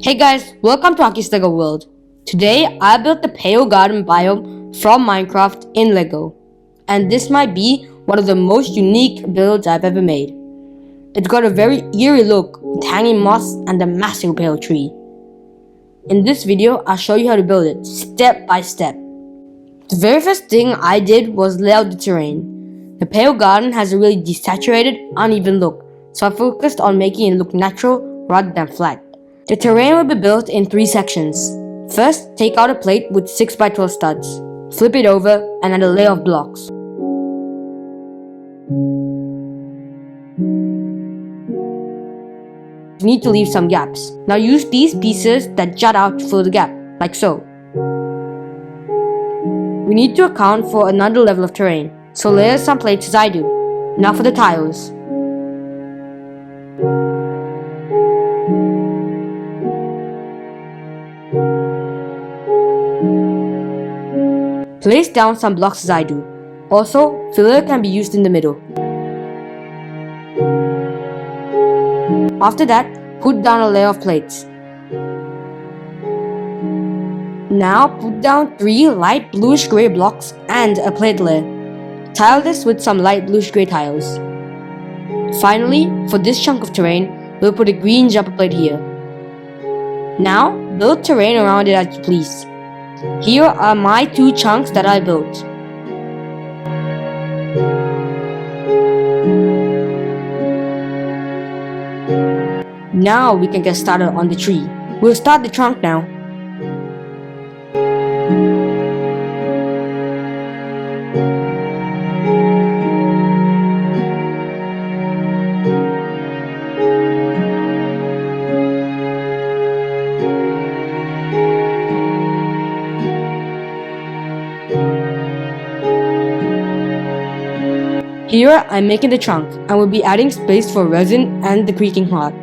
Hey guys, welcome to Aki's Lego World. Today I built the Pale Garden biome from Minecraft in Lego. And this might be one of the most unique builds I've ever made. It's got a very eerie look with hanging moss and a massive pale tree. In this video, I'll show you how to build it step by step. The very first thing I did was lay out the terrain. The Pale Garden has a really desaturated, uneven look, so I focused on making it look natural rather than flat. The terrain will be built in 3 sections. First, take out a plate with 6x12 studs. Flip it over and add a layer of blocks. You need to leave some gaps. Now use these pieces that jut out to fill the gap, like so. We need to account for another level of terrain, so layer some plates as I do. Now for the tiles. Place down some blocks as I do. Also, filler can be used in the middle. After that, put down a layer of plates. Now put down 3 light bluish grey blocks and a plate layer. Tile this with some light bluish grey tiles. Finally, for this chunk of terrain, we'll put a green jumper plate here. Now, build terrain around it as you please. Here are my 2 chunks that I built. Now we can get started on the tree. We'll start the trunk now. Here I'm making the trunk and will be adding space for resin and the creaking heart.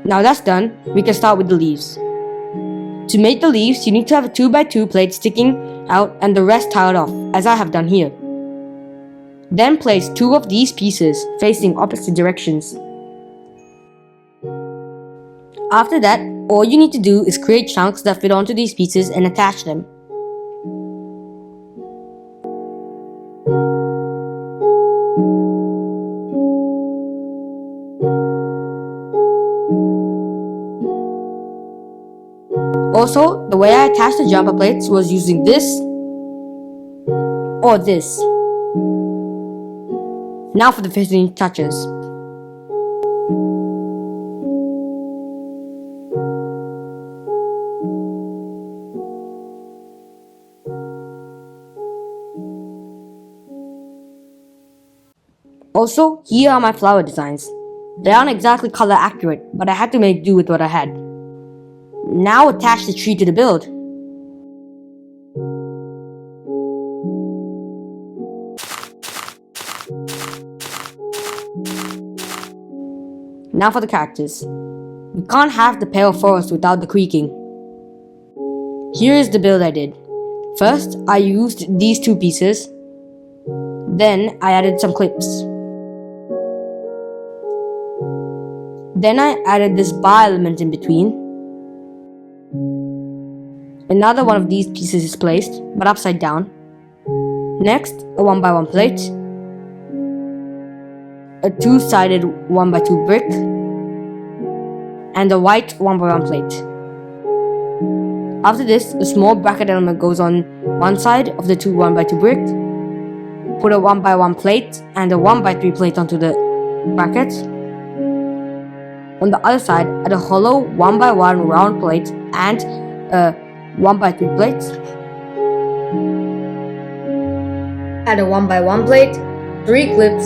Now that's done, we can start with the leaves. To make the leaves, you need to have a 2x2 plate sticking out and the rest tiled off, as I have done here. Then place 2 of these pieces facing opposite directions. After that, all you need to do is create chunks that fit onto these pieces and attach them. Also, the way I attached the jumper plates was using this or this. Now for the finishing touches. Also, here are my flower designs. They aren't exactly color accurate, but I had to make do with what I had. Now attach the tree to the build. Now for the characters. We can't have the pale forest without the creaking. Here is the build I did. First, I used these 2 pieces. Then I added some clips. Then I added this bar element in between. Another one of these pieces is placed, but upside down. Next, a 1x1 plate, a 2-sided 1x2 brick, and a white 1x1 plate. After this, a small bracket element goes on one side of the 2 1x2 brick. Put a 1x1 plate and a 1x3 plate onto the brackets. On the other side, add a hollow 1x1 round plate and a 1x3 plate. Add a 1x1 plate, 3 clips,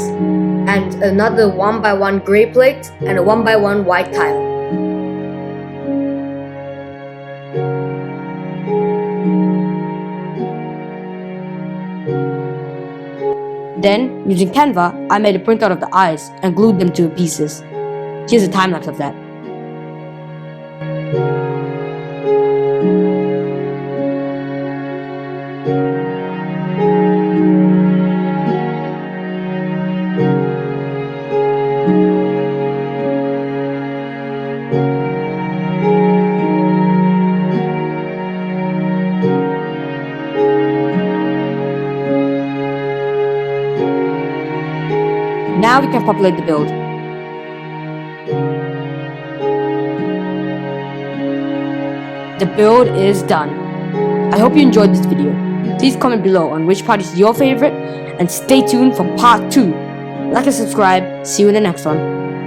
and another 1x1 gray plate and a 1x1 white tile. Then, using Canva, I made a printout of the eyes and glued them to pieces. Here's a time lapse of that. Now we can populate the build. The build is done. I hope you enjoyed this video. Please comment below on which part is your favorite and stay tuned for part 2. Like and subscribe. See you in the next one.